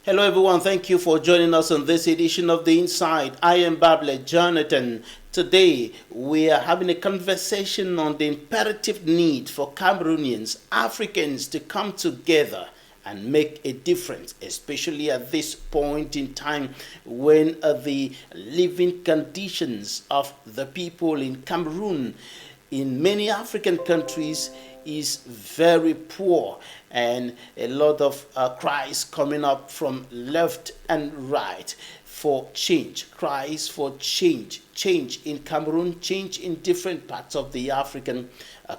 Hello, everyone. Thank you for joining us on this edition of The Inside. I am Babler Jonathan. Today, we are having a conversation on the imperative need for Cameroonians, Africans, to come together and make a difference, especially at this point in time when the living conditions of the people in Cameroon, in many African countries, is very poor, and a lot of cries coming up from left and right for change, cries for change in Cameroon, change in different parts of the African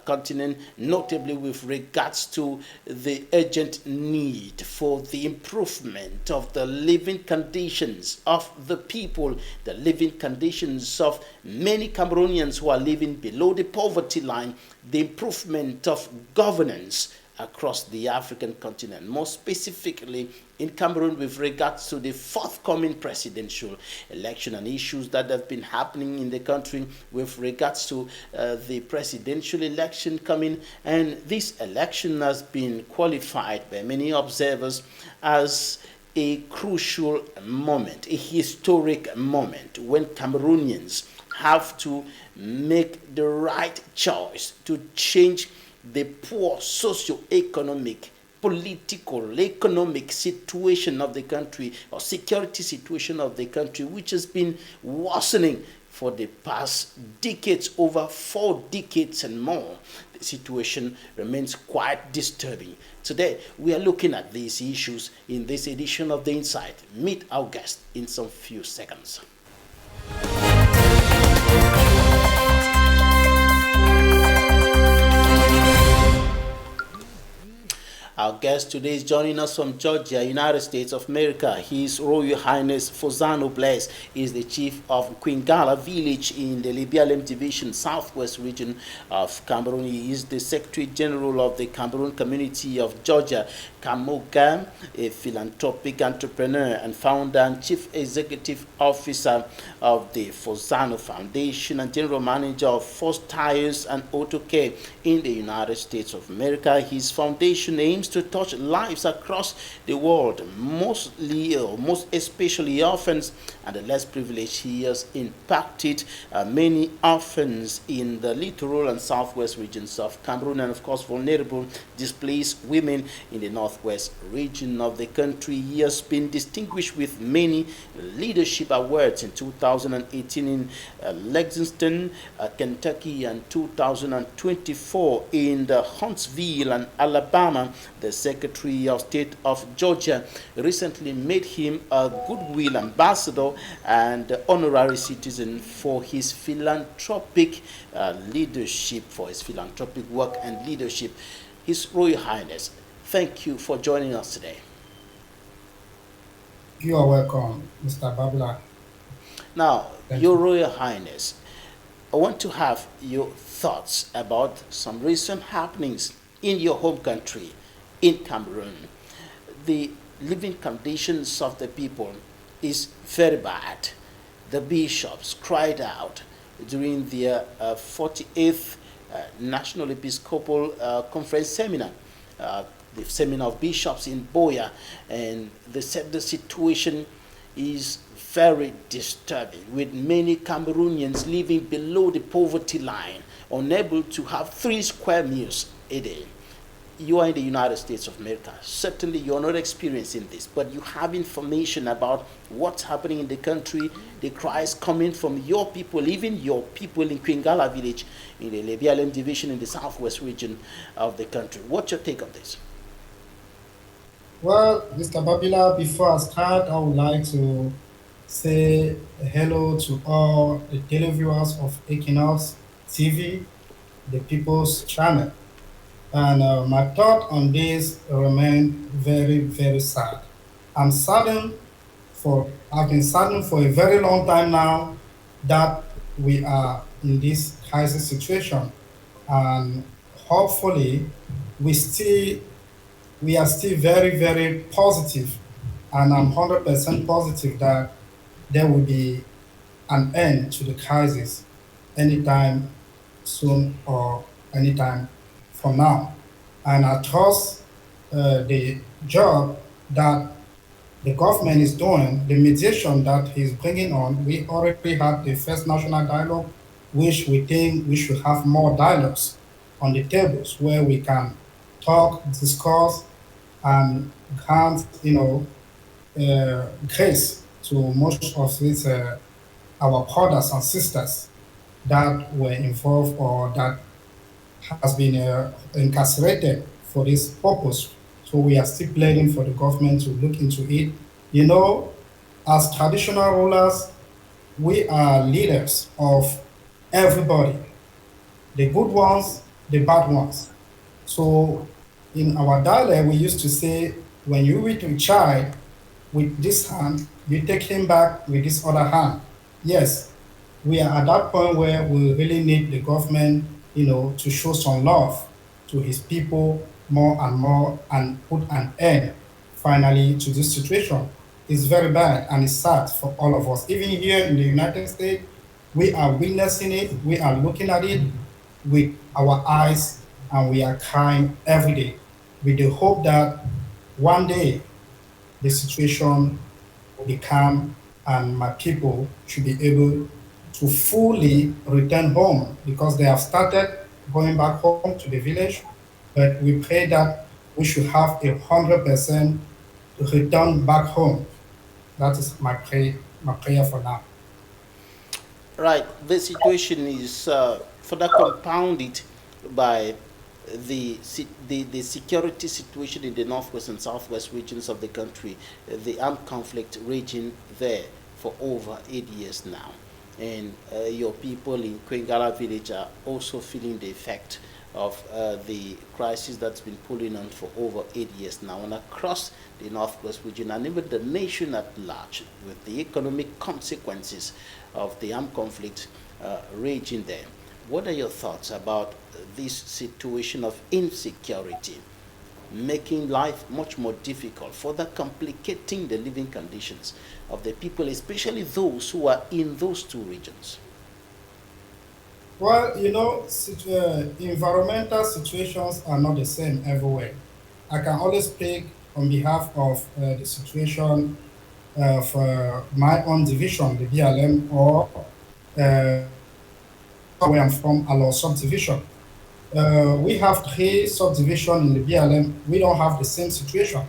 continent, notably with regards to the urgent need for the improvement of the living conditions of the people, the living conditions of many Cameroonians who are living below the poverty line, the improvement of governance across the African continent, more specifically in Cameroon with regards to the forthcoming presidential election and issues that have been happening in the country with regards to the presidential election coming. And this election has been qualified by many observers as a crucial moment, a historic moment when Cameroonians have to make the right choice to change the poor socio-economic, political, economic situation of the country, or security situation of the country, which has been worsening for the past decades, over 4 decades and more. The situation remains quite disturbing. Today, we are looking at these issues in this edition of The Insight. Meet our guest in some few seconds. Our guest today is joining us from Georgia, United States of America. His Royal Highness FOSANOH Blaise is the chief of Quingala village in the Libialem Division, southwest region of Cameroon. He is the Secretary General of the Cameroon Community of Georgia, Camoga, a philanthropic entrepreneur and founder and chief executive officer of the FOSANOH Foundation and general manager of First Tires and Auto Care in the United States of America. His foundation aims to touch lives across the world, most especially orphans and the less privileged. He has impacted many orphans in the littoral and southwest regions of Cameroon, and of course vulnerable displaced women in the northwest region of the country. He has been distinguished with many leadership awards in 2018 in Lexington, Kentucky, and 2024 in the Huntsville and Alabama. The Secretary of State of Georgia recently made him a Goodwill Ambassador and honorary citizen for his philanthropic leadership, for his philanthropic work and leadership. His Royal Highness, thank you for joining us today. You are welcome, Mr. Babla. Now, Thank Your you. Royal Highness, I want to have your thoughts about some recent happenings in your home country, in Cameroon. The living conditions of the people is very bad. The bishops cried out during their 48th National Episcopal Conference seminar, the seminar of bishops in Boya, and they said the situation is very disturbing, with many Cameroonians living below the poverty line, unable to have 3 square meals a day. You are in the United States of America. Certainly you're not experiencing this, but you have information about what's happening in the country, the cries coming from your people, even your people in Quingala village in the Lebialem division in the southwest region of the country. What's your take on this? Well, Mr. Babila, before I start, I would like to say hello to all the televiewers of Equinoxe TV, the People's Channel. And my thought on this remain very, very sad. I'm saddened I've been saddened for a very long time now that we are in this crisis situation. And hopefully we still we are still very, very positive, and I'm 100% positive that there will be an end to the crisis anytime soon or anytime from now. And I trust the job that the government is doing, the mediation that he's bringing on, we already had the first national dialogue, which we think we should have more dialogues on the tables where we can talk, discuss, and grant, grace to most of these our brothers and sisters that were involved or that has been incarcerated for this purpose. So we are still pleading for the government to look into it. You know, as traditional rulers, we are leaders of everybody, the good ones, the bad ones. So in our dialect, we used to say, when you read a child with this hand, you take him back with this other hand. Yes, we are at that point where we really need the government, to show some love to his people more and more and put an end finally to this situation. It's very bad and it's sad for all of us. Even here in the United States, we are witnessing it, we are looking at it with our eyes, and we are crying every day with the hope that one day the situation will be calm and my people should be able to fully return home because they have started going back home to the village. But we pray that we should have 100% return back home. That is my prayer for now. Right. The situation is further compounded by the security situation in the northwest and southwest regions of the country, the armed conflict raging there for over 8 years now. And your people in Kwengala village are also feeling the effect of the crisis that's been pulling on for over 8 years now, and across the northwest region and even the nation at large, with the economic consequences of the armed conflict raging there. What are your thoughts about this situation of insecurity, making life much more difficult, further complicating the living conditions of the people, especially those who are in those two regions? Well, environmental situations are not the same everywhere. I can always speak on behalf of the situation of my own division, the BLM, or uh, where I'm from, our subdivision. We have three subdivisions in the BLM. We don't have the same situation.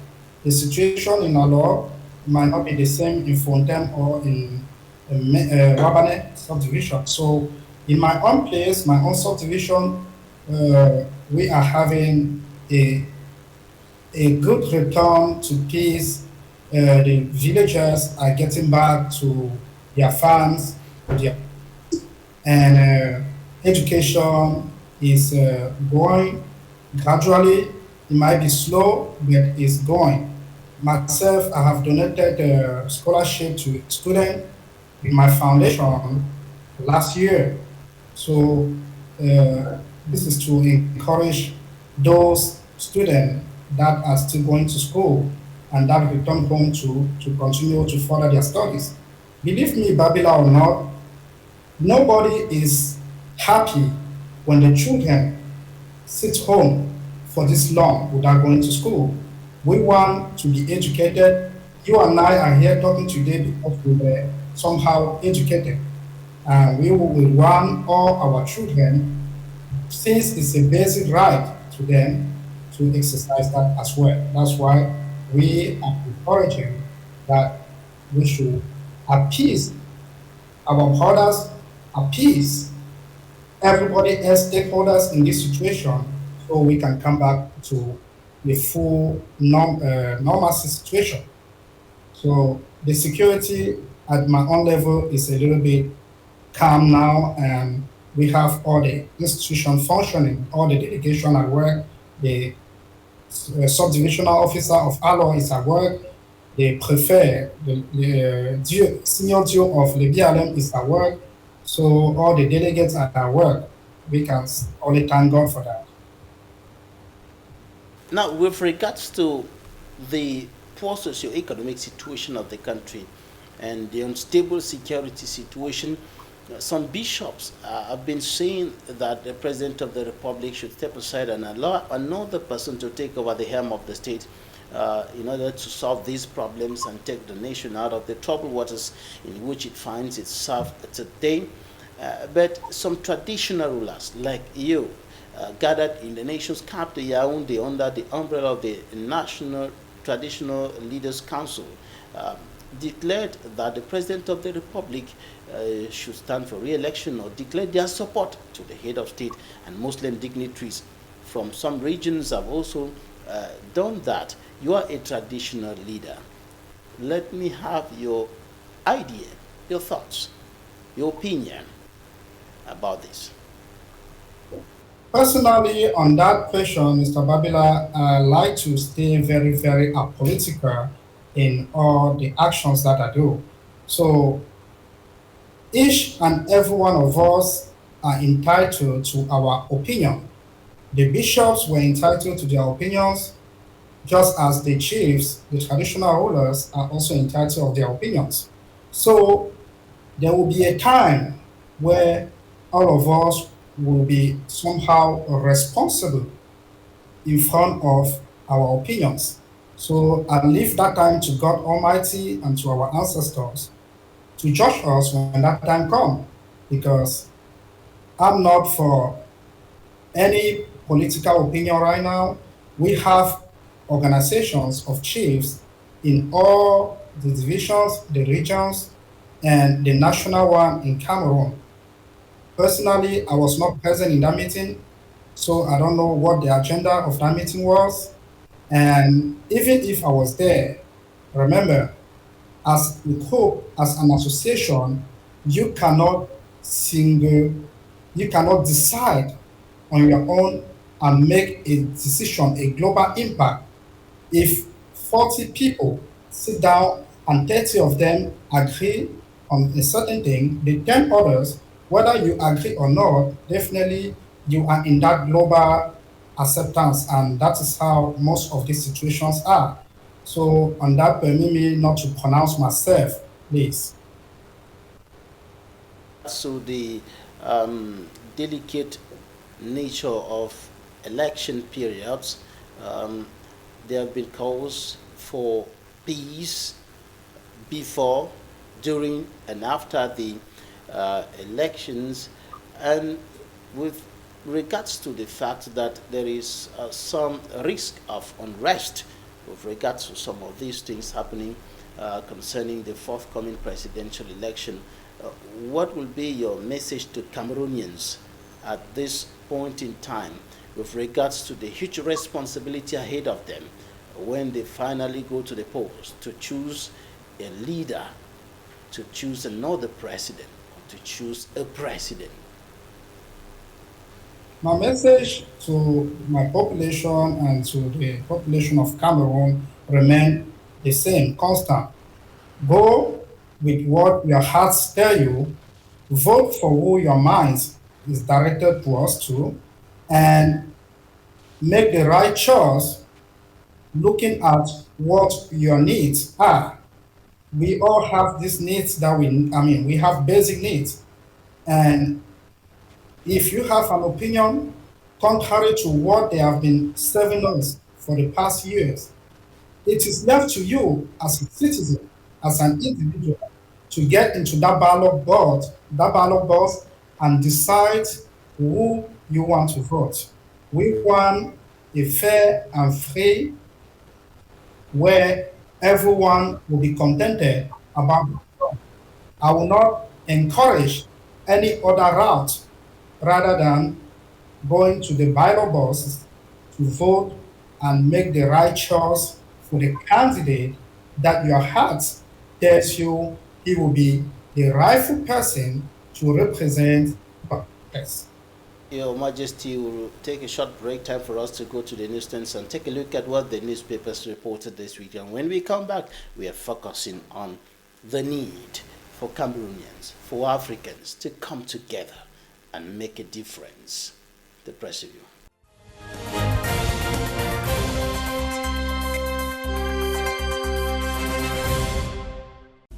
The situation in Alor might not be the same in Fontem or in Wabane subdivision. So in my own place, my own subdivision, we are having a good return to peace. The villagers are getting back to their farms, to their and education is going gradually. It might be slow, but it's going. Myself, I have donated a scholarship to students with my foundation last year. So this is to encourage those students that are still going to school and that return home to continue to further their studies. Believe me, Babila or not, nobody is happy when the children sit home for this long without going to school. We want to be educated. You and I are here talking today because we were somehow educated. And we will want all our children, since it's a basic right to them, to exercise that as well. That's why we are encouraging that we should appease our brothers, appease everybody else stakeholders in this situation so we can come back to the full normalcy situation. So the security at my own level is a little bit calm now, and we have all the institution functioning, all the delegation at work, the subdivisional officer of ALO is at work, the prefet, the senior Dio of the BLM is at work, so all the delegates are at work. We can only thank God for that. Now, with regards to the poor socio-economic situation of the country and the unstable security situation, some bishops have been saying that the President of the Republic should step aside and allow another person to take over the helm of the state in order to solve these problems and take the nation out of the troubled waters in which it finds itself today. But some traditional rulers like you gathered in the nation's capital, Yaoundé, under the umbrella of the National Traditional Leaders Council, declared that the President of the Republic should stand for re-election, or declared their support to the head of state, and Muslim dignitaries from some regions have also done that. You are a traditional leader. Let me have your idea, your thoughts, your opinion about this. Personally, on that question, Mr. Babila, I like to stay very, very apolitical in all the actions that I do. So each and every one of us are entitled to our opinion. The bishops were entitled to their opinions, just as the chiefs, the traditional rulers, are also entitled to their opinions. So there will be a time where all of us will be somehow responsible in front of our opinions. So I leave that time to God Almighty and to our ancestors to judge us when that time comes, because I'm not for any political opinion right now. We have organizations of chiefs in all the divisions, the regions, and the national one in Cameroon. Personally, I was not present in that meeting, so I don't know what the agenda of that meeting was. And even if I was there, remember, as a group, as an association, you cannot decide on your own and make a decision, a global impact. If 40 people sit down and 30 of them agree on a certain thing, the 10 others, whether you agree or not, definitely you are in that global acceptance, and that is how most of these situations are. So on that, permit me not to pronounce myself, please. So the delicate nature of election periods, there have been calls for peace before, during, and after the elections, and with regards to the fact that there is some risk of unrest with regards to some of these things happening concerning the forthcoming presidential election, what will be your message to Cameroonians at this point in time with regards to the huge responsibility ahead of them when they finally go to the polls to choose a leader, to choose another president, to choose a president? My message to my population and to the population of Cameroon remain the same, constant. Go with what your hearts tell you, vote for who your mind is directed towards to, and make the right choice looking at what your needs are. We all have these needs that we have basic needs. And if you have an opinion contrary to what they have been serving us for the past years, it is left to you as a citizen, as an individual, to get into that ballot box and decide who you want to vote. We want a fair and free where everyone will be contented about it. I will not encourage any other route rather than going to the ballot boxes to vote and make the right choice for the candidate that your heart tells you he will be the rightful person to represent us. Your Majesty, will take a short break, time for us to go to the newsstands and take a look at what the newspapers reported this week. And when we come back, we are focusing on the need for Cameroonians, for Africans to come together and make a difference. The press review.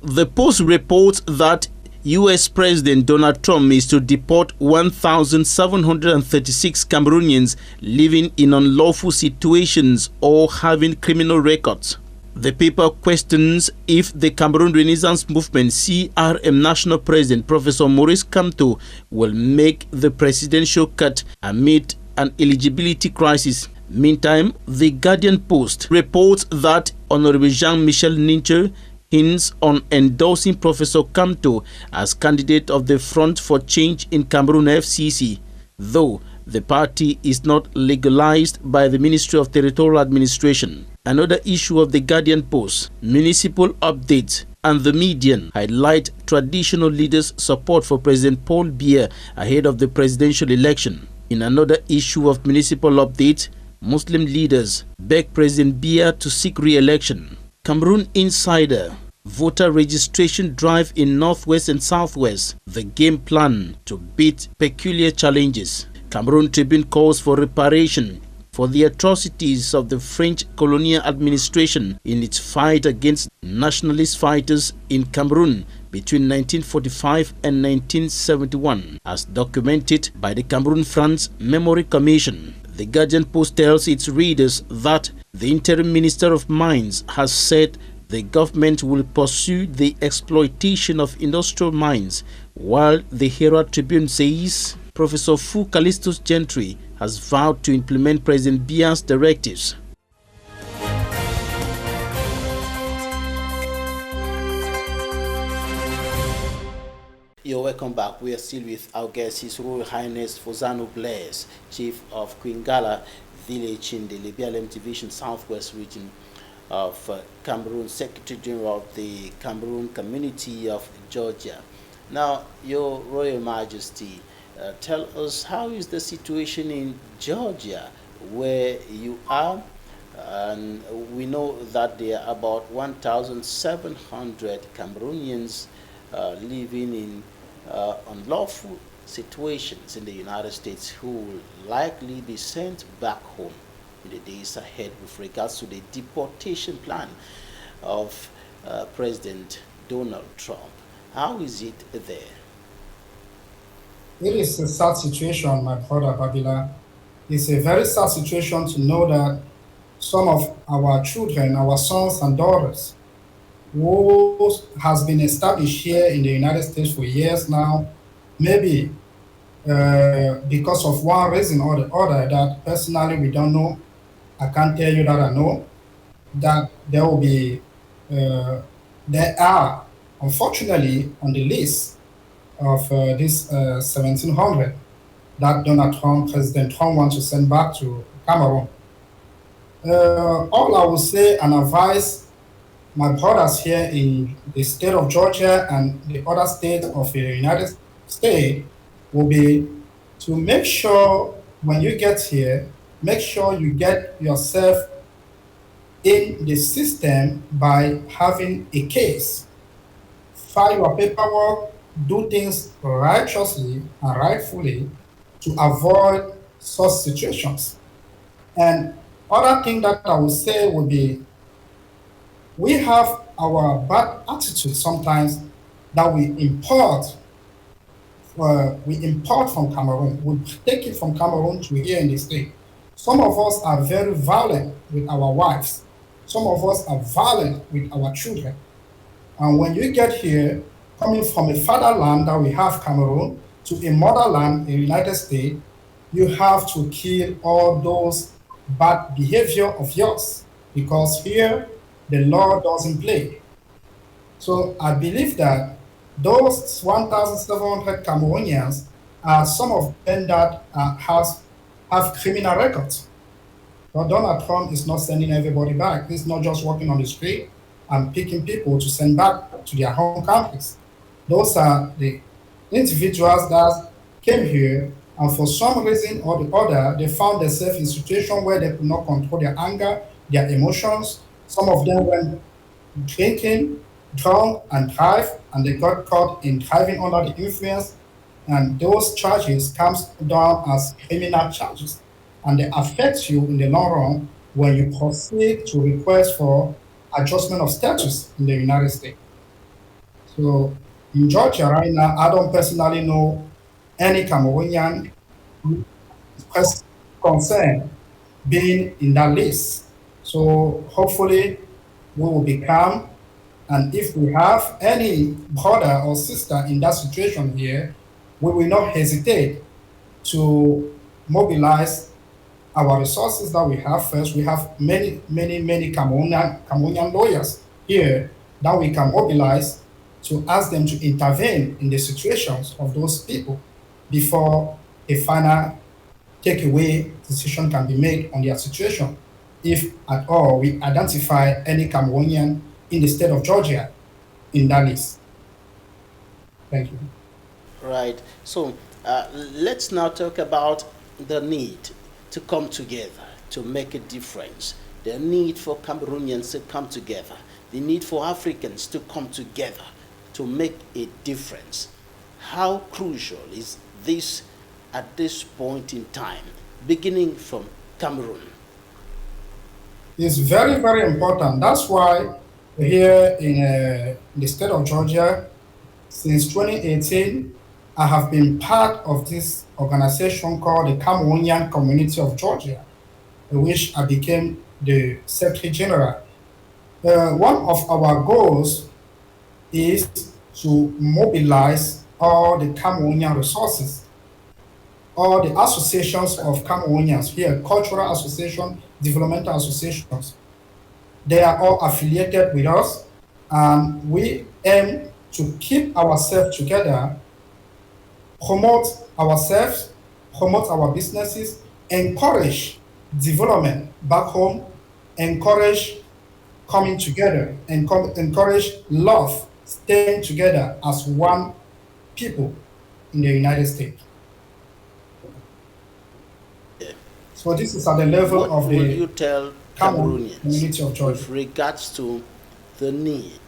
The Post reports that U.S. President Donald Trump is to deport 1,736 Cameroonians living in unlawful situations or having criminal records. The paper questions if the Cameroon Renaissance Movement CRM National President Professor Maurice Kamto will make the presidential cut amid an eligibility crisis. Meantime, the Guardian Post reports that Honorable Jean-Michel Nincher hints on endorsing Professor Kamto as candidate of the Front for Change in Cameroon FCC, though the party is not legalized by the Ministry of Territorial Administration. Another issue of the Guardian Post, municipal updates, and the Median highlight traditional leaders' support for President Paul Biya ahead of the presidential election. In another issue of municipal updates, Muslim leaders beg President Biya to seek re-election. Cameroon Insider, voter registration drive in Northwest and Southwest, the game plan to beat peculiar challenges. Cameroon Tribune calls for reparation for the atrocities of the French colonial administration in its fight against nationalist fighters in Cameroon between 1945 and 1971, as documented by the Cameroon-France Memory Commission. The Guardian Post tells its readers that the interim Minister of Mines has said the government will pursue the exploitation of industrial mines, while the Herald Tribune says Professor Fu Callistus Gentry has vowed to implement President Biya's directives. You're welcome back. We are still with our guest, His Royal Highness FOSANOH Blaise, Chief of Quingala Village in the Libialem Division, Southwest region of Cameroon, Secretary General of the Cameroon Community of Georgia. Now, Your Royal Majesty, tell us, how is the situation in Georgia where you are? And we know that there are about 1,700 Cameroonians living in unlawful situations in the United States who will likely be sent back home in the days ahead with regards to the deportation plan of President Donald Trump. How is it there? It is a sad situation, my brother Babila. It's a very sad situation to know that some of our children, our sons and daughters, who has been established here in the United States for years now, maybe because of one reason or the other that personally we don't know. I can't tell you that I know, that there will be, there are unfortunately on the list of this 1,700 that Donald Trump, President Trump wants to send back to Cameroon. All I will say and advise my brothers here in the state of Georgia and the other states of the United States will be to make sure when you get here, make sure you get yourself in the system by having a case. File your paperwork, do things righteously and rightfully to avoid such situations. And other thing that I would say would be, we have our bad attitude sometimes that we import from Cameroon. We take it from Cameroon to here in the state. Some of us are very violent with our wives. Some of us are violent with our children. And when you get here, coming from a fatherland that we have, Cameroon, to a motherland, the United States, you have to kill all those bad behavior of yours, because here the law doesn't play. So I believe that those 1,700 Cameroonians are some of them that have criminal records. But Donald Trump is not sending everybody back. He's not just walking on the street and picking people to send back to their home countries. Those are the individuals that came here, and for some reason or the other, they found themselves in a situation where they could not control their anger, their emotions. Some of them went drinking, drunk, and drive, and they got caught in driving under the influence. And those charges comes down as criminal charges, and they affect you in the long run when you proceed to request for adjustment of status in the United States. So In Georgia right now, I don't personally know any Cameroonian who is concerned being in that list. So hopefully we will become, and if we have any brother or sister in that situation here, we will not hesitate to mobilize our resources that we have first. We have many Cameroonian lawyers here that we can mobilize to ask them to intervene in the situations of those people before a final takeaway decision can be made on their situation, if at all we identify any Cameroonian in the state of Georgia in that list. Thank you. Right. So let's now talk about the need to come together to make a difference. The need for Cameroonians to come together. The need for Africans to come together to make a difference. How crucial is this at this point in time, beginning from Cameroon? It's very important. That's why here in the state of Georgia, since 2018, I have been part of this organization called the Cameroonian Community of Georgia, in which I became the Secretary General. One of our goals is to mobilize all the Cameroonian resources, all the associations of Cameroonians here, cultural associations, developmental associations. They are all affiliated with us, and we aim to keep ourselves together, promote ourselves, promote our businesses, encourage development back home, encourage coming together, and encourage love, staying together as one people in the United States. So this is at the level What of will the you tell Cameroonians community of Cameroonians Georgia with regards to the need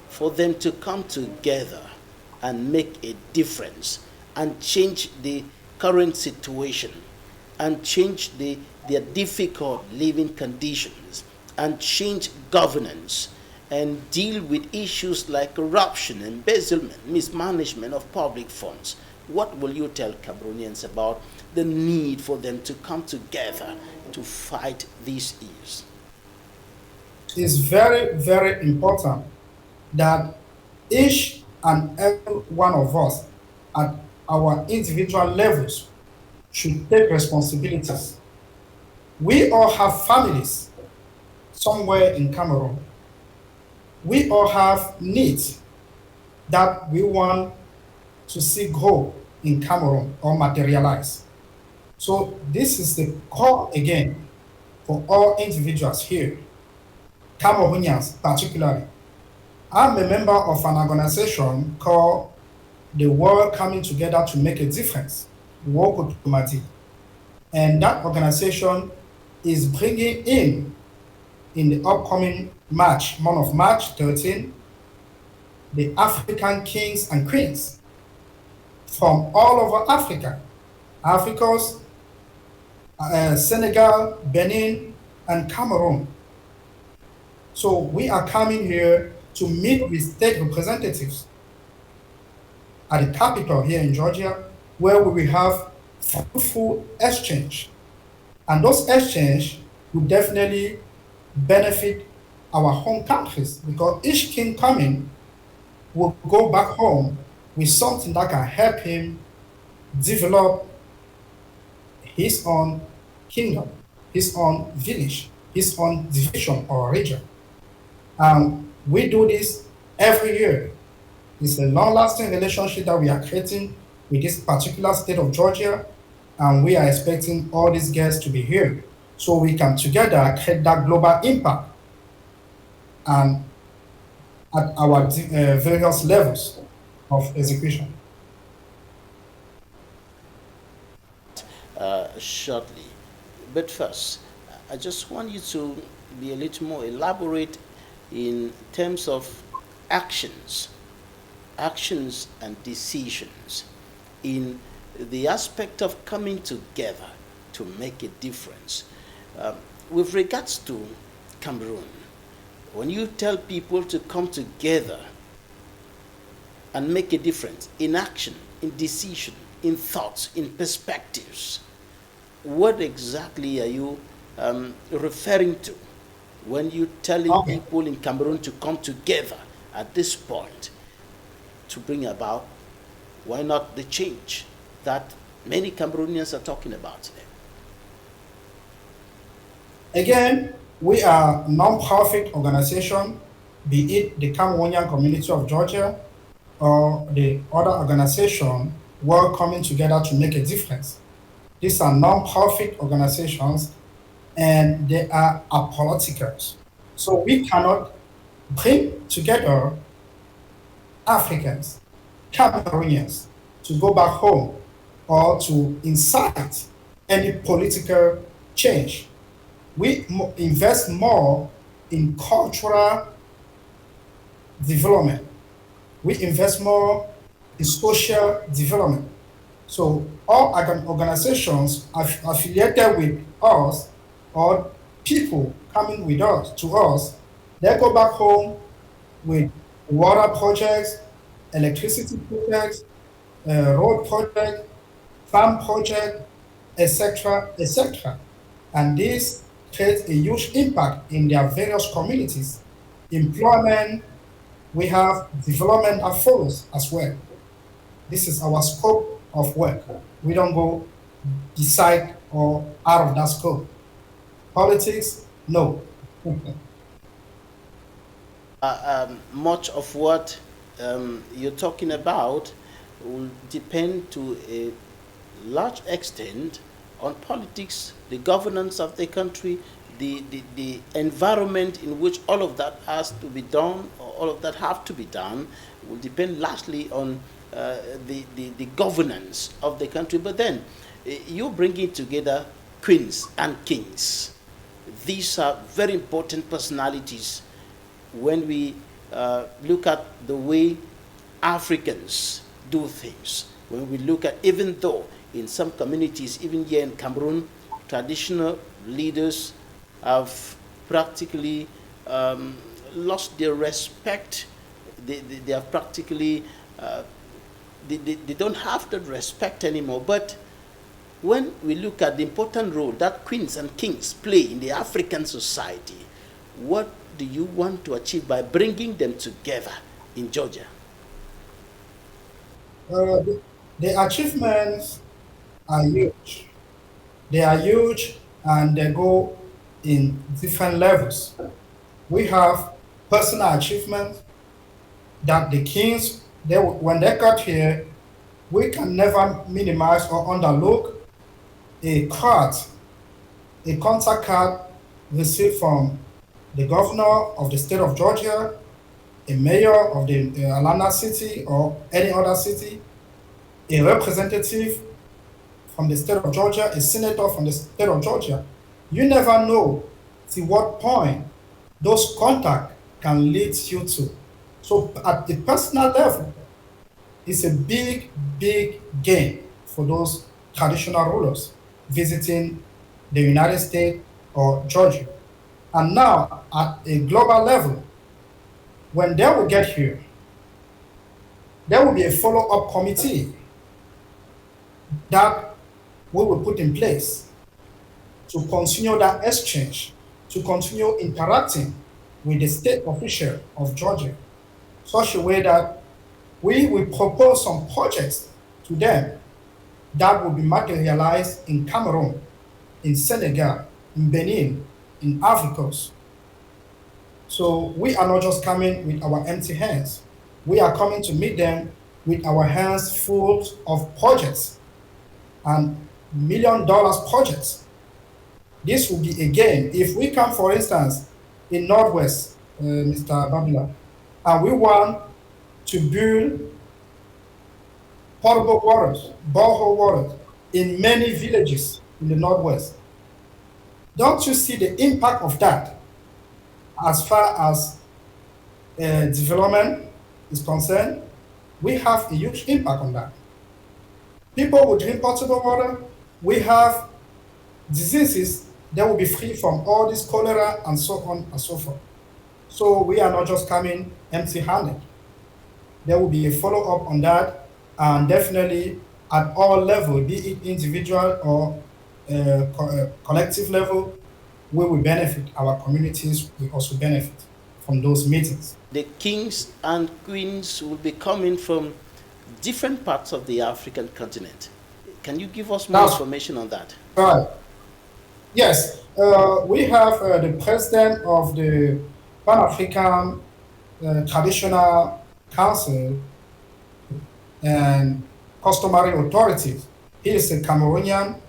for them to come together and make a difference and change the current situation and change their difficult living conditions and change governance and deal with issues like corruption, embezzlement, mismanagement of public funds? What will you tell Cameroonians about the need for them to come together to fight these issues? It's very important that each and every one of us at our individual levels should take responsibilities. We all have families somewhere in Cameroon. We all have needs that we want to see grow in Cameroon or materialize. So this is the call again for all individuals here, Cameroonians particularly. I'm a member of an organization called the World Coming Together to Make a Difference, World Diplomacy. And that organization is bringing in the upcoming March, month of March 13, the African kings and queens from all over Africa, Africa's Senegal, Benin, and Cameroon. So we are coming here to meet with state representatives at the capital here in Georgia, where we will have fruitful exchange. And those exchange will definitely benefit our home countries, because each king coming will go back home with something that can help him develop his own kingdom, his own village, his own division or region. We do this every year. It's a long-lasting relationship that we are creating with this particular state of Georgia, and we are expecting all these guests to be here so we can together create that global impact and at our various levels of execution. Shortly. But first, I just want you to be a little more elaborate in terms of actions, actions and decisions in the aspect of coming together to make a difference. With regards to Cameroon, when you tell people to come together and make a difference in action, in decision, in thoughts, in perspectives. What exactly are you referring to when you're telling people in Cameroon to come together at this point to bring about, why not the change that many Cameroonians are talking about today? Again, we are a non-profit organization, be it the Cameroonian community of Georgia or the other organization, we're coming together to make a difference. These are non-profit organizations and they are apolitical. So we cannot bring together Africans, Cameroonians to go back home or to incite any political change. We invest more in cultural development. We invest more in social development. So all organizations affiliated with us or people coming with us to us, they go back home with water projects, electricity projects, road projects, farm projects, etc., etc. And this creates a huge impact in their various communities. Employment, we have development that follows as well. This is our scope of work. We don't go beside or out of that scope. Politics, no. Much of what you're talking about will depend to a large extent on politics, the governance of the country, the environment in which all of that has to be done, or all of that have to be done, will depend largely on the governance of the country. But then you bringing together queens and kings. These are very important personalities when we look at the way Africans do things. When we look at, even though in some communities, even here in Cameroon, traditional leaders have practically lost their respect. They have practically, they don't have that respect anymore. But when we look at the important role that queens and kings play in the African society, what do you want to achieve by bringing them together in Georgia? The achievements are huge. They are huge and they go in different levels. We have personal achievements that the kings, when they got here, we can never minimize or underlook a card, a contact card received from the governor of the state of Georgia, a mayor of the Atlanta city or any other city, a representative from the state of Georgia, a senator from the state of Georgia. You never know to what point those contacts can lead you to. So at the personal level, it's a big, big gain for those traditional rulers visiting the United States or Georgia. And now at a global level, when they will get here, there will be a follow-up committee that we will put in place to continue that exchange, to continue interacting with the state official of Georgia, such a way that we will propose some projects to them that will be materialized in Cameroon, in Senegal, in Benin, in Africa. So we are not just coming with our empty hands. We are coming to meet them with our hands full of projects and $1 million projects. This will be a gain. If we come, for instance, in Northwest, Mr. Babila, and we want to build potable waters, borehole waters in many villages in the Northwest, don't you see the impact of that as far as development is concerned? We have a huge impact on that. People will drink potable water. We have diseases that will be free from all this cholera and so on and so forth. So we are not just coming empty-handed. There will be a follow-up on that, and definitely at all level, be it individual or collective level, we will benefit. Our communities will also benefit from those meetings. The kings and queens will be coming from different parts of the African continent. Can you give us more That's information on that? right. Yes, we have the president of the Pan African Traditional Council and Customary Authorities. He is a Cameroonian.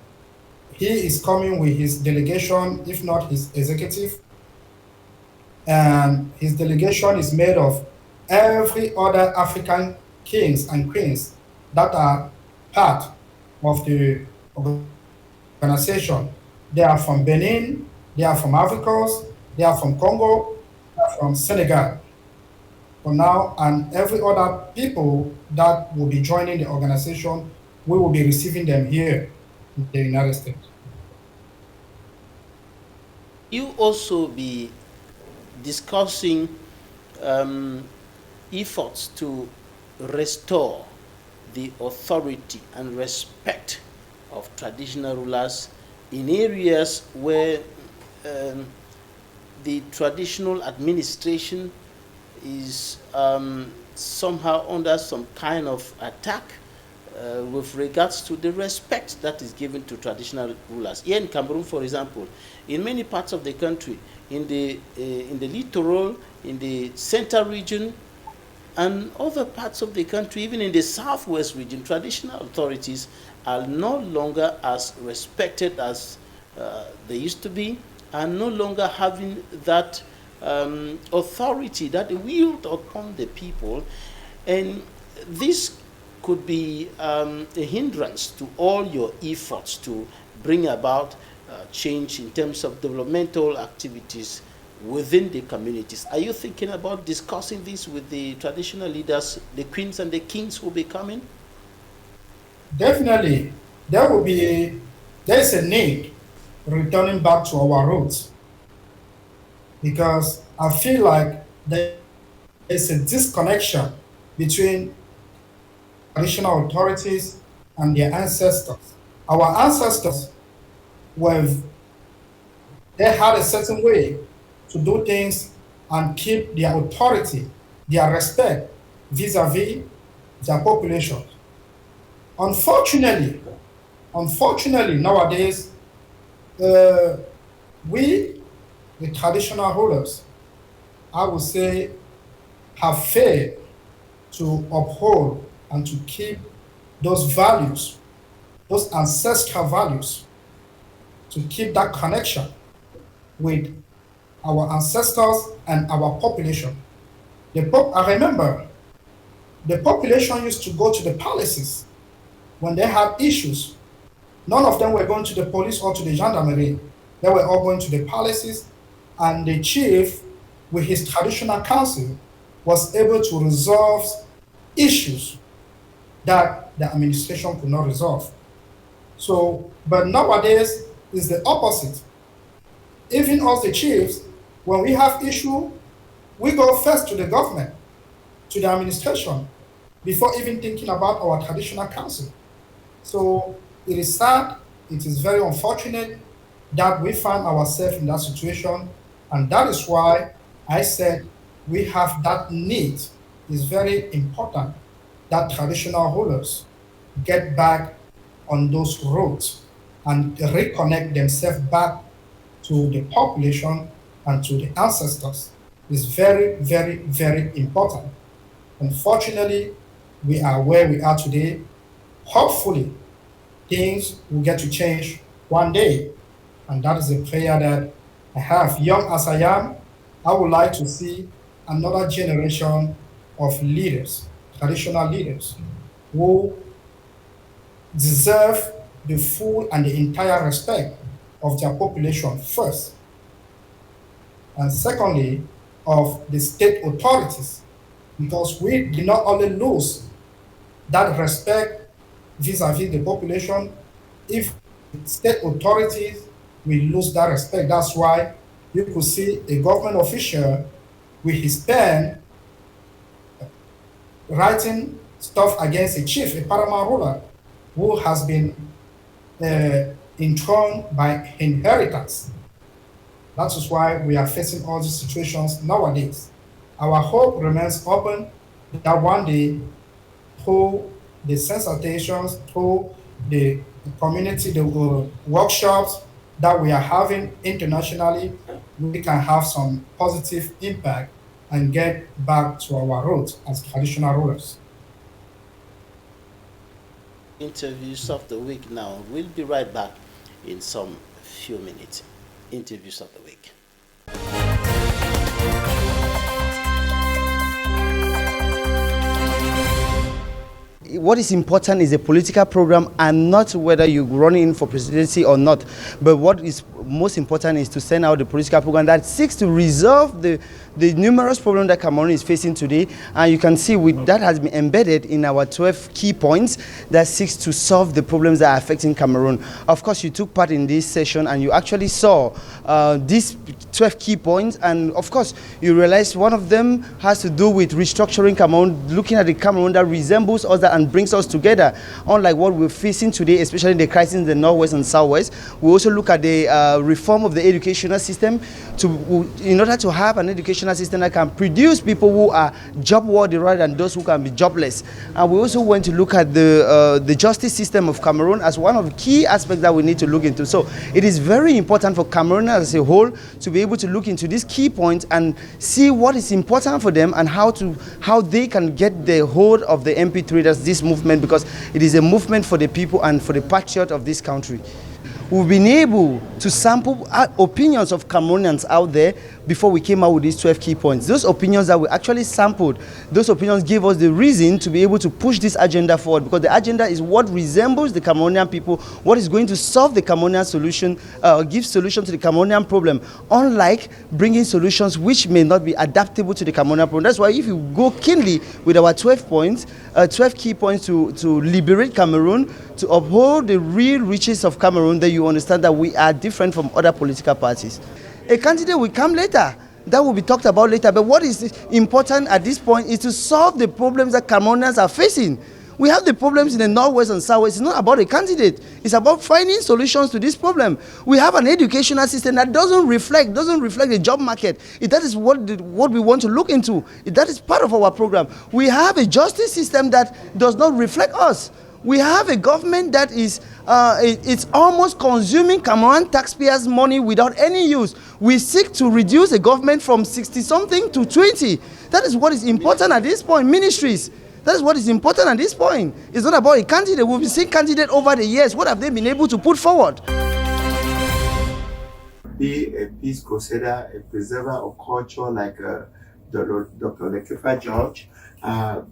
He is coming with his delegation, if not his executive. And his delegation is made of every other African kings and queens that are part of the organization. They are from Benin, they are from Ivory Coast, they are from Congo, they are from Senegal for now, and every other people that will be joining the organization, we will be receiving them here in the United States. You also be discussing efforts to restore the authority and respect of traditional rulers in areas where the traditional administration is somehow under some kind of attack with regards to the respect that is given to traditional rulers. Here in Cameroon, for example, in many parts of the country, in the littoral, in the center region, and other parts of the country, even in the southwest region, traditional authorities are no longer as respected as they used to be, and no longer having that authority that they wield upon the people. And this could be a hindrance to all your efforts to bring about change in terms of developmental activities within the communities. Are you thinking about discussing this with the traditional leaders, the queens and the kings who will be coming? Definitely, there's a need returning back to our roots, because I feel like there is a disconnection between traditional authorities and their ancestors. Our ancestors were they had a certain way to do things and keep their authority, their respect vis-a-vis their population. Unfortunately, nowadays, we, the traditional rulers, I would say, have failed to uphold and to keep those values, those ancestral values, to keep that connection with our ancestors and our population. I remember the population used to go to the palaces when they had issues. None of them were going to the police or to the gendarmerie. They were all going to the palaces, and the chief, with his traditional council, was able to resolve issues that the administration could not resolve. So, but nowadays is the opposite. Even us, the chiefs, when we have issue, we go first to the government, to the administration, before even thinking about our traditional council. So it is sad, it is very unfortunate that we find ourselves in that situation, and that is why I said we have that need. It's very important that traditional rulers get back on those roads and reconnect themselves back to the population and to the ancestors. Is very, very, very important. Unfortunately, we are where we are today. Hopefully, things will get to change one day. And that is a prayer that I have. Young as I am, I would like to see another generation of leaders, traditional leaders, who deserve the full and the entire respect of their population first. And secondly, of the state authorities, because we did not only lose that respect vis-a-vis the population, if state authorities will lose that respect. That's why you could see a government official with his pen writing stuff against a chief, a paramount ruler, who has been enthroned by inheritance. That is why we are facing all these situations nowadays. Our hope remains open that one day, through the sensitizations, through the community, the workshops that we are having internationally, we can have some positive impact and get back to our roots as traditional rulers. Interviews of the week now. We'll be right back in some few minutes. Interviews of the week. What is important is a political program and not whether you run in for presidency or not. But what is most important is to send out the political program that seeks to resolve the numerous problems that Cameroon is facing today. And you can see that has been embedded in our 12 key points that seeks to solve the problems that are affecting Cameroon. Of course, you took part in this session and you actually saw these 12 key points. And of course, you realize one of them has to do with restructuring Cameroon, looking at the Cameroon that resembles us and brings us together, unlike what we're facing today, especially the crisis in the Northwest and Southwest. We also look at the reform of the educational system in order to have an educational system that can produce people who are job worthy rather than those who can be jobless. And we also want to look at the justice system of Cameroon as one of the key aspects that we need to look into. So it is very important for Cameroon as a whole to be able to look into these key points and see what is important for them and how they can get the hold of the MP3, that's this movement, because it is a movement for the people and for the patriot of this country. We've been able to sample opinions of Cameroonians out there before we came out with these 12 key points. Those opinions that we actually sampled, those opinions gave us the reason to be able to push this agenda forward, because the agenda is what resembles the Cameroonian people, what is going to solve the Cameroonian solution, give solution to the Cameroonian problem, unlike bringing solutions which may not be adaptable to the Cameroonian problem. That's why if you go keenly with our 12 points, 12 key points to liberate Cameroon, to uphold the real riches of Cameroon, then you understand that we are different from other political parties. A candidate will come later. That will be talked about later. But what is important at this point is to solve the problems that Cameroonians are facing. We have the problems in the Northwest and Southwest. It's not about a candidate. It's about finding solutions to this problem. We have an educational system that doesn't reflect the job market. That is what we want to look into. That is part of our program. We have a justice system that does not reflect us. We have a government that is it's almost consuming Cameroon taxpayers' money without any use. We seek to reduce the government from 60-something to 20. That is what is important at this point. Ministries. That is what is important at this point. It's not about a candidate. We've been seeing candidates over the years. What have they been able to put forward? Be a peace crusader, a preserver of culture like Dr. Lekefa George.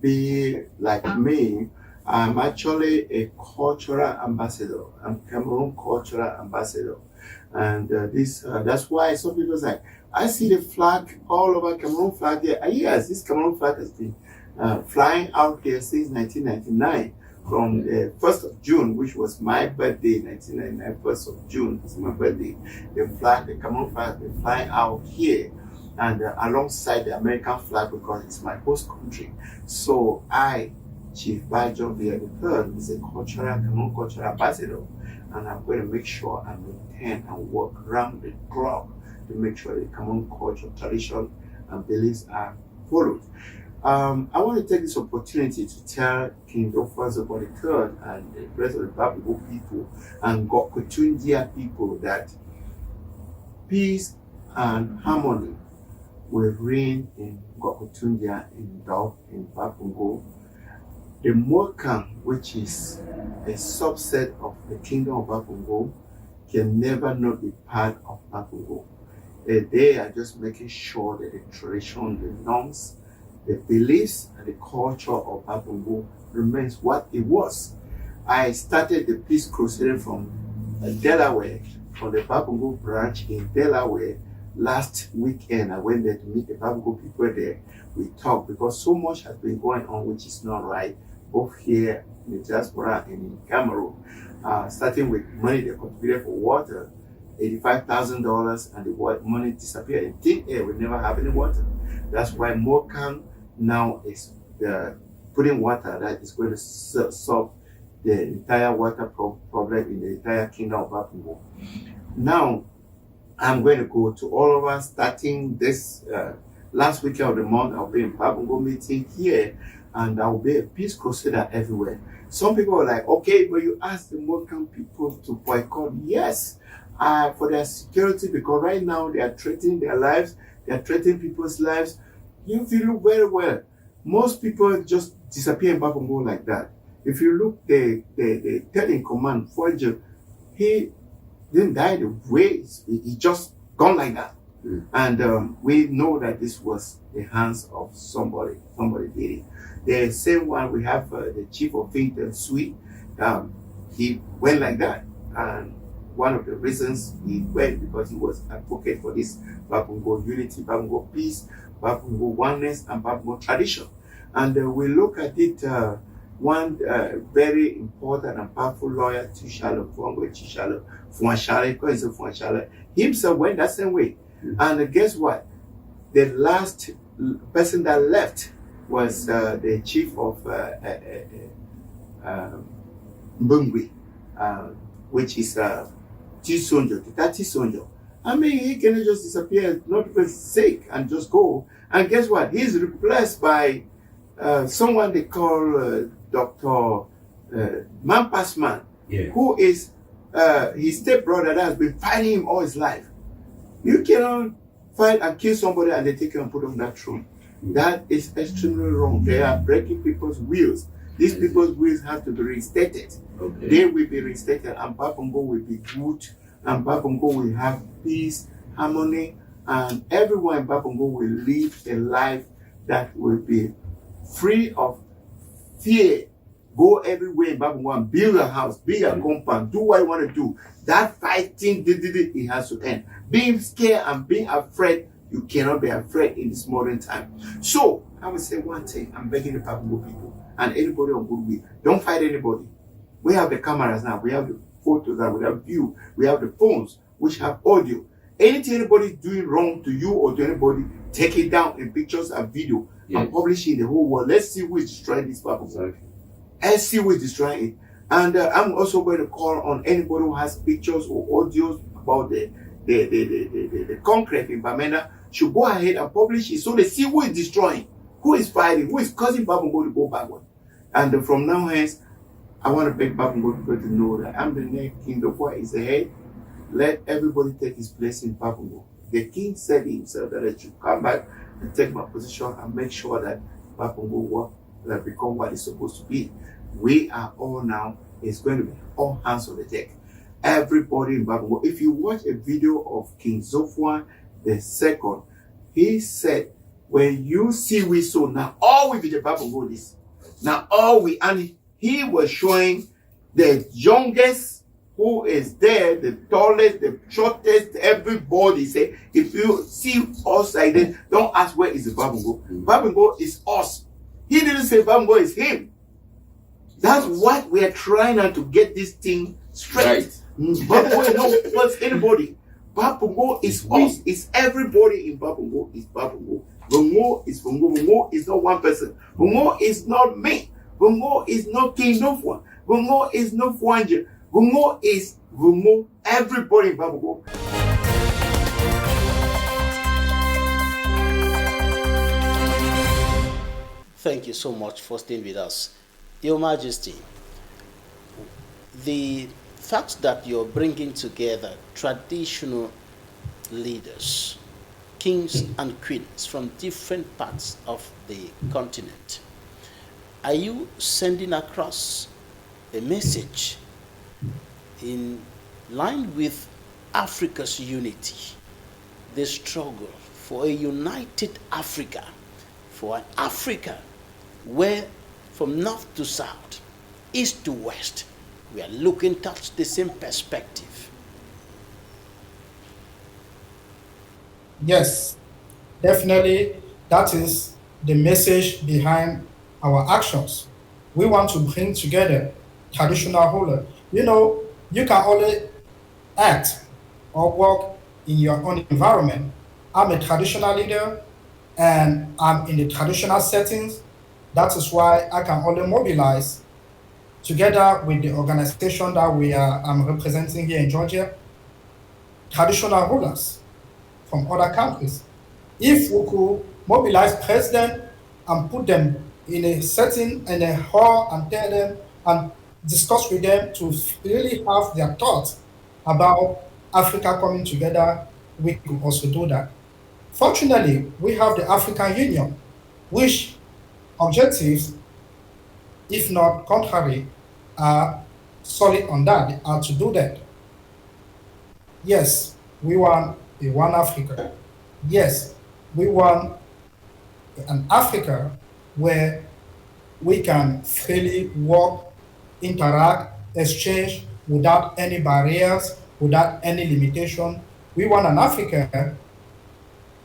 Be like me. I'm actually a cultural ambassador. I'm Cameroon cultural ambassador. And that's why some people say, I see the flag all over Cameroon flag there. Yes, this Cameroon flag has been flying out here since 1999, from the 1st of June, which was my birthday, 1999, 1st of June is my birthday. The Cameroon flag has been flying out here and alongside the American flag, because it's my host country. So Chief Bajo Via III is a Cameroon cultural ambassador, and I'm going to make sure I maintain and work around the clock to make sure the Cameroon culture, tradition, and beliefs are followed. I want to take this opportunity to tell King Ofazobo III and the rest of the Babugo people and Gokutundia people that peace and harmony will reign in Gokutundia, in Dog, in Babungo. The Mokan, which is a subset of the kingdom of Babungo, can never not be part of Babungo. They are just making sure that the tradition, the norms, the beliefs, and the culture of Babungo remains what it was. I started the Peace Crusade from Delaware, from the Babungo branch in Delaware. Last weekend, I went there to meet the Babungo people there. We talked because so much has been going on which is not right, both here in the Diaspora and in Cameroon. Starting with money they contributed for water, $85,000, and the money disappeared in thin air. We never have any water. That's why Mokan now is the putting water that is going to solve the entire water problem in the entire kingdom of Babongo. Now, I'm going to go to all of us starting this last weekend of the month. I'll be in Babongo meeting here, and I'll be a peace crusader everywhere. Some people are like, okay, but you ask the Moroccan people to boycott. Yes, for their security, because right now they are threatening their lives, they are threatening people's lives. If you look very well, most people just disappear in Babongo like that. If you look, the third in command, Forger, he didn't die the way he just gone like that. And we know that this was the hands of somebody. Somebody did it. The same one we have the chief of Finton Sweet. He went like that, and one of the reasons he went because he was advocate for this Babongo unity, Babongo peace, Babongo oneness, and Babongo tradition. And we look at it. One very important and powerful lawyer, Tushalo Fuanshale, himself went that same way. And guess what? The last person that left was the chief of Mbungwe, which is Tisonjo. I mean, he can just disappear, not even sick, and just go. And guess what? He's replaced by someone they call Dr. Mampasman, who is his stepbrother that has been fighting him all his life. You cannot fight and kill somebody and they take you and put on that throne. That is extremely wrong. They are breaking people's wills. These people's wills have to be reinstated. They will be reinstated, and Babongo will be good, and Babongo will have peace, harmony, and everyone in Babongo will live a life that will be free of fear. Go everywhere in Babongo and build a house, build a compound, do what you want to do. That fighting, it has to end. Being scared and being afraid, you cannot be afraid in this modern time. So, I would say one thing, I'm begging the Babongo people and anybody on goodwill, don't fight anybody. We have the cameras now, we have the photos, and we have view, we have the phones, which have audio. Anything anybody doing wrong to you or to anybody, take it down in pictures and video and publish it in the whole world. Let's see who is destroying this Babongo. Let's see who is destroying it. And I'm also going to call on anybody who has pictures or audios about the concrete in Bamenda should go ahead and publish it so they see who is destroying, who is fighting, who is causing Babongo to go backward. And from now on, I want to beg Babongo people to know that I'm the next king. The boy is ahead. Let everybody take his place in Babongo. The king said himself that I should come back and take my position and make sure that Babongo will become what it's supposed to be. We are all now, it's going to be all hands on the deck. Everybody in Babongo. If you watch a video of King Zofwan II, he said, when you see we so now all we be the Babongo this. Now all we, and he was showing the youngest who is there, the tallest, the shortest, everybody say, if you see us like this, don't ask where is the Babongo. Babongo is us. He didn't say Babongo is him. That's what we are trying to get this thing straight. Babongo is not what's anybody. Babongo is us. It's everybody in Babongo is Babongo. Bongo is Bongo. Bongo is not one person. Bongo is not me. Bongo is not King Nofwan. Bongo is not Fuanja. Bongo is Bongo. Everybody in Babongo. Thank you so much for staying with us. Your Majesty, the fact that you're bringing together traditional leaders, kings and queens from different parts of the continent, are you sending across a message in line with Africa's unity, the struggle for a united Africa, for an Africa where from north to south, east to west, we are looking towards the same perspective? Yes, definitely. That is the message behind our actions. We want to bring together traditional ruler. You know, you can only act or work in your own environment. I'm a traditional leader and I'm in the traditional settings. That is why I can only mobilize together with the organization that I'm representing here in Georgia, traditional rulers from other countries. If we could mobilize president and put them in a setting in a hall and tell them and discuss with them to really have their thoughts about Africa coming together, we could also do that. Fortunately, we have the African Union, which objectives, if not contrary, are solid on that, they are to do that. Yes, we want a one Africa. Yes, we want an Africa where we can freely work, interact, exchange without any barriers, without any limitation. We want an Africa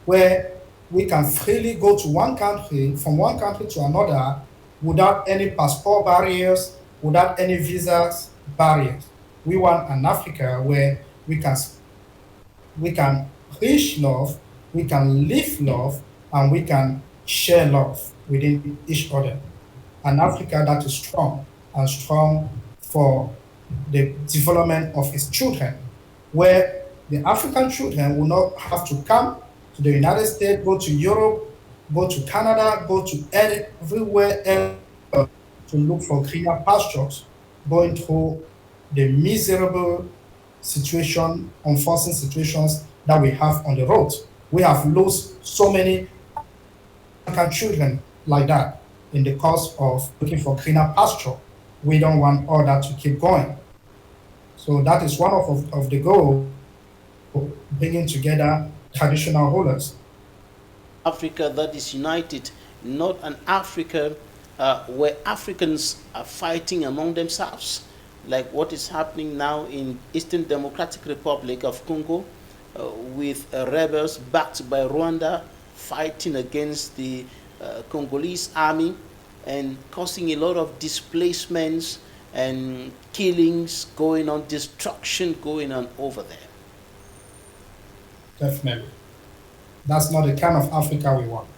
where we can freely go to one country, from one country to another, without any passport barriers, without any visas barriers. We want an Africa where we can reach love, we can live love, and we can share love within each other. An Africa that is strong and strong for the development of its children, where the African children will not have to come to the United States, go to Europe, go to Canada, go to everywhere else to look for greener pastures, going through the miserable situation, unforeseen situations that we have on the road. We have lost so many African children like that in the course of looking for greener pasture. We don't want all that to keep going. So that is one of the goals, bringing together traditional rulers. Africa that is united, not an Africa where Africans are fighting among themselves, like what is happening now in Eastern Democratic Republic of Congo, with rebels backed by Rwanda fighting against the Congolese army and causing a lot of displacements and killings going on, destruction going on over there. Definitely. That's not the kind of Africa we want.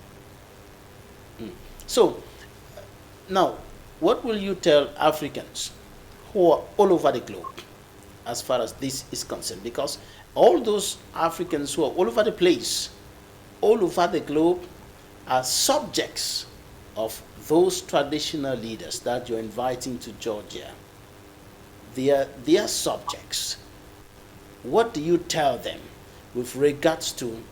So, now, what will you tell Africans who are all over the globe as far as this is concerned? Because all those Africans who are all over the place, all over the globe, are subjects of those traditional leaders that you're inviting to Georgia. They are subjects. What do you tell them with regards to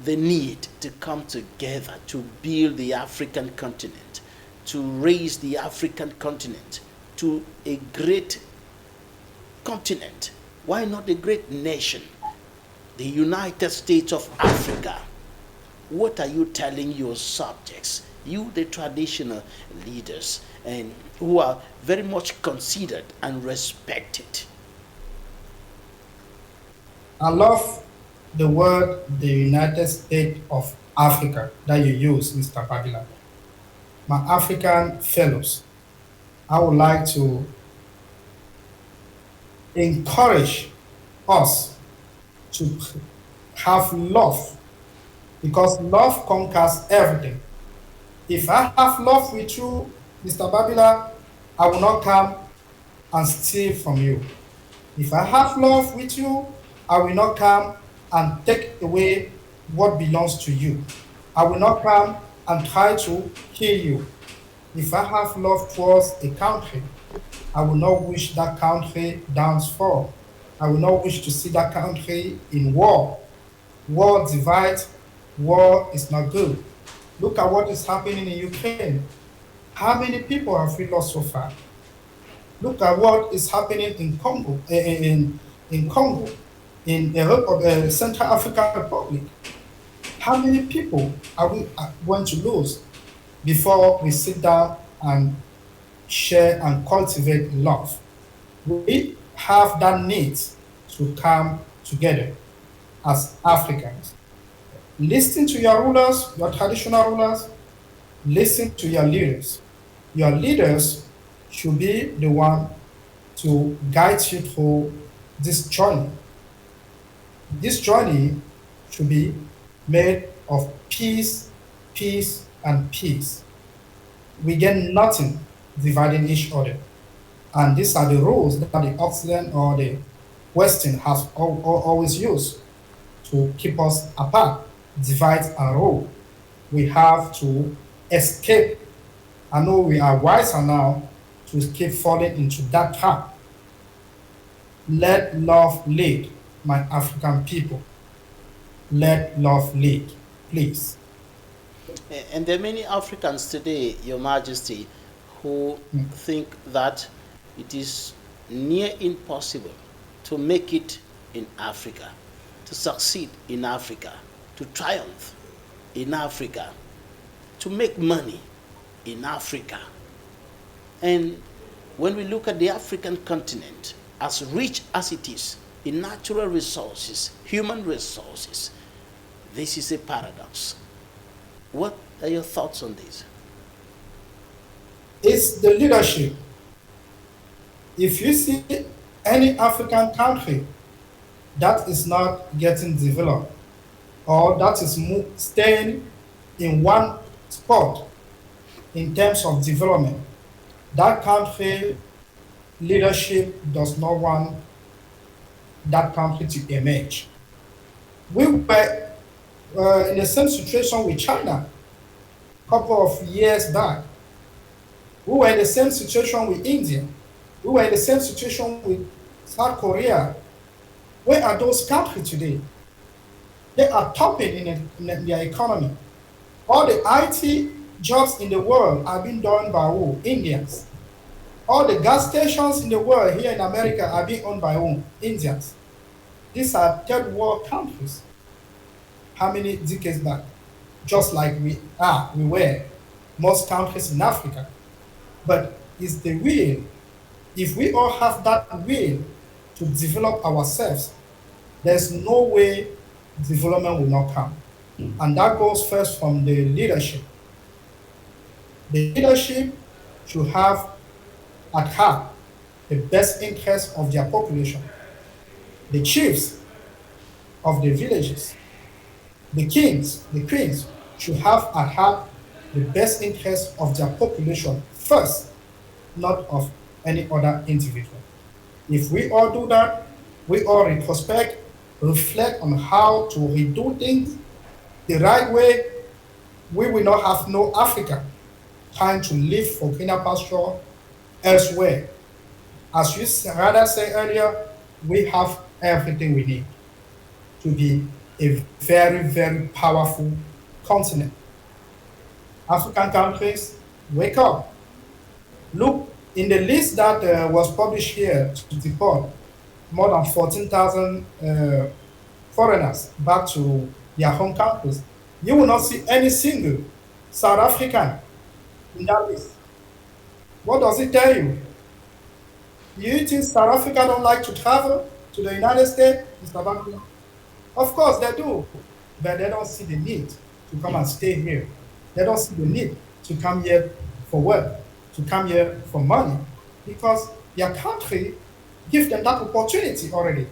the need to come together to build the African continent, to raise the African continent to a great continent? Why not a great nation? The United States of Africa. What are you telling your subjects, you the traditional leaders, and who are very much considered and respected? I love the word the United States of Africa that you use, Mr. Babila. My African fellows, I would like to encourage us to have love, because love conquers everything. If I have love with you, Mr. Babila, I will not come and steal from you. If I have love with you, I will not come and take away what belongs to you. I will not come and try to kill you. If I have love towards a country, I will not wish that country downfall. I will not wish to see that country in war. War divides, war is not good. Look at what is happening in Ukraine. How many people have we lost so far? Look at what is happening in Congo, in Central African Republic. How many people are we going to lose before we sit down and share and cultivate love? We have that need to come together as Africans. Listen to your rulers, your traditional rulers. Listen to your leaders. Your leaders should be the one to guide you through this journey. This journey should be made of peace, peace, and peace. we gain nothing dividing each other. And these are the rules that the Occident or the Western has always used to keep us apart, divide and rule. We have to escape. I know we are wiser now to keep falling into that trap. Let love lead, my African people. Let love lead, please. And there are many Africans today, Your Majesty, who think that it is near impossible to make it in Africa, to succeed in Africa, to triumph in Africa, to make money in Africa. And when we look at the African continent, as rich as it is in natural resources, human resources, this is a paradox. What are your thoughts on this? It's the leadership. If you see any African country that is not getting developed or that is staying in one spot in terms of development, that country leadership does not want that country to emerge. We were in the same situation with China a couple of years back. We were in the same situation with India. We were in the same situation with South Korea. Where are those countries today? They are topping in their economy. All the IT jobs in the world are being done by who? Indians. All the gas stations in the world here in America are being owned by who? Indians. These are third world countries. How many decades back? Just like we were, most countries in Africa. But it's the will. If we all have that will to develop ourselves, there's no way development will not come. And that goes first from the leadership. The leadership should have at heart the best interests of their population. The chiefs of the villages, the kings, the queens should have at heart the best interests of their population first, not of any other individual. If we all do that, we all retrospect, reflect on how to redo things the right way, we will not have no Africa trying to live for greener pasture elsewhere. As you rather say earlier, we have everything we need to be a very, very powerful continent. African countries, wake up. Look, in the list that was published here to deport more than 14,000 foreigners back to their home countries, you will not see any single South African in that list. What does it tell you? You think South Africa don't like to travel to the United States, Mr. Bankula? Of course they do, but they don't see the need to come and stay here. They don't see the need to come here for work, to come here for money, because their country gives them that opportunity already.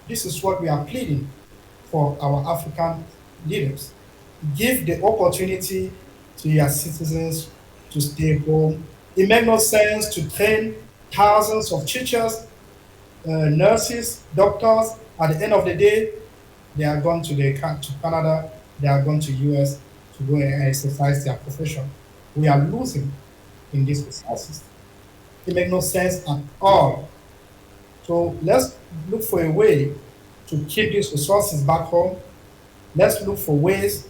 This is what we are pleading for our African leaders. Give the opportunity to your citizens to stay home. It makes no sense to train thousands of teachers, nurses, doctors. At the end of the day, they are going to Canada, they are going to US to go and exercise their profession. We are losing in these resources. It makes no sense at all. So let's look for a way to keep these resources back home. Let's look for ways,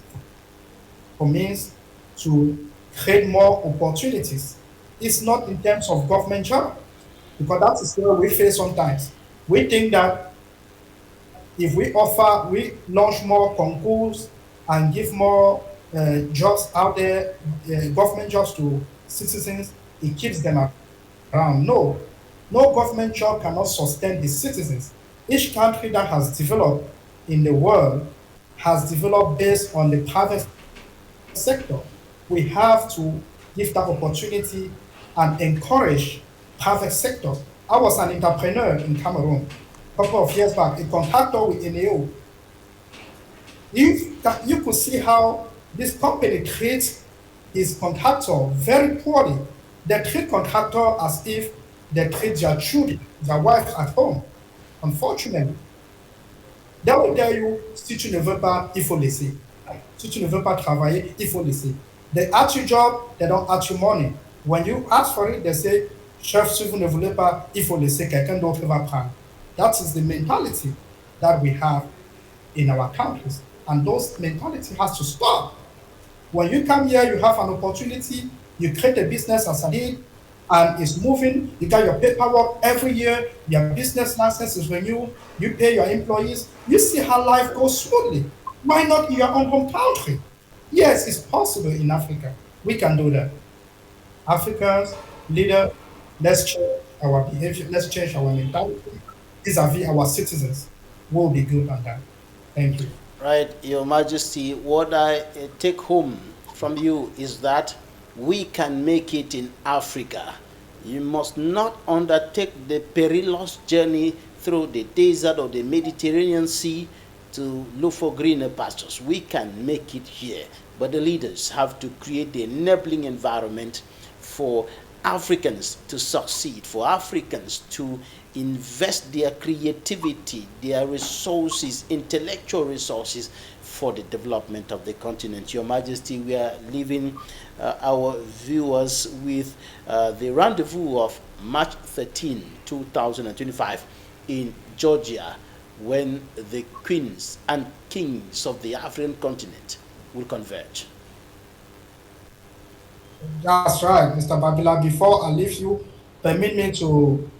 for means to create more opportunities. It's not in terms of government job, because that is where we face sometimes. We think that if we launch more concours and give more jobs out there, government jobs to citizens, it keeps them around. No government job cannot sustain its citizens. Each country that has developed in the world has developed based on the private sector. We have to give that opportunity and encourage private sector. I was an entrepreneur in Cameroon a couple of years back, a contractor with NAO. You could see how this company creates his contractor very poorly. They treat contractor as if they treat their children, their wives at home. Unfortunately, they will tell you, si tu ne veux pas, il faut laisser. Si tu ne veux pas travailler, il faut laisser. They ask you job, they don't ask you money. When you ask for it, they say, chef, si vous ne voulez pas, il faut laisser, quelqu'un d'autre va prendre. That is the mentality that we have in our countries. And those mentality has to stop. When you come here, you have an opportunity, you create a business as I did, and it's moving, you got your paperwork every year, your business license is renewed, you pay your employees, you see how life goes smoothly. Why not in your own home country? Yes, it's possible in Africa. We can do that. Africans, leader, let's change our behavior, let's change our mentality vis-a-vis our citizens. We'll be good on that. Thank you. Right, Your Majesty, what I take home from you is that we can make it in Africa. You must not undertake the perilous journey through the desert or the Mediterranean Sea to look for greener pastures. We can make it here, but the leaders have to create the enabling environment for Africans to succeed, for Africans to invest their creativity, their resources, intellectual resources for the development of the continent. Your Majesty, we are leaving our viewers with the rendezvous of March 13, 2025 in Georgia, when the queens and kings of the African continent will converge. That's right, Mr. Babila. Before I leave you, permit me to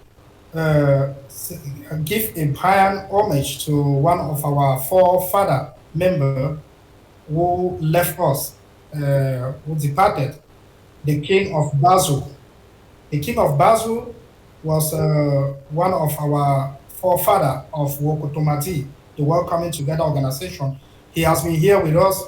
give a pious homage to one of our forefather member who left us, who departed, the King of Basel. The King of Basel was one of our forefather of Wokotomati, the World Coming Together organization. He has been here with us.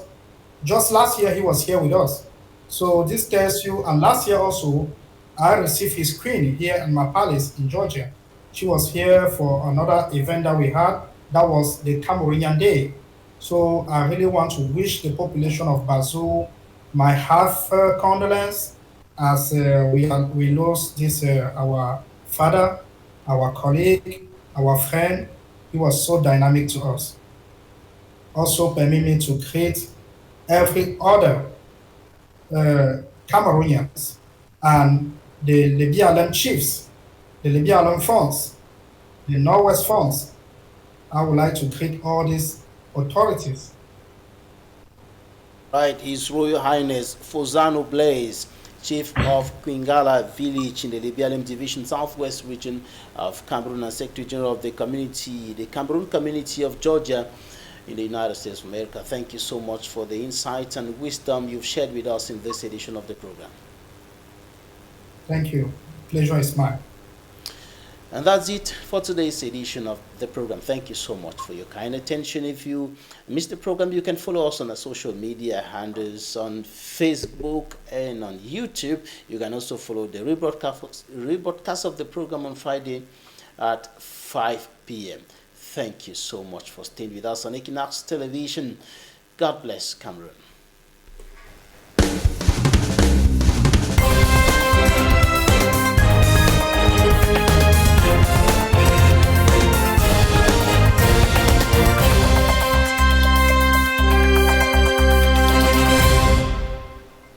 Just last year, he was here with us. So this tells you, and last year also, I received his queen here in my palace in Georgia. She was here for another event that we had. That was the Cameroonian Day. So I really want to wish the population of Basel my heart condolence as we lost this our father, our colleague, our friend. He was so dynamic to us. Also permit me to create every other Cameroonians and the Libyan chiefs, the Libyan funds, the Northwest funds. I would like to greet all these authorities. Right, His Royal Highness FOSANOH Blaise, Chief of Quingala Village in the Libyan Division, Southwest region of Cameroon, and Secretary General of the community, the Cameroon community of Georgia in the United States of America. Thank you so much for the insights and wisdom you've shared with us in this edition of the program. Thank you. Pleasure is mine. And that's it for today's edition of the program. Thank you so much for your kind attention. If you missed the program, you can follow us on our social media handles on Facebook and on YouTube. You can also follow the rebroadcast of the program on Friday at 5 p.m. Thank you so much for staying with us on Equinoxe Television. God bless Cameroon.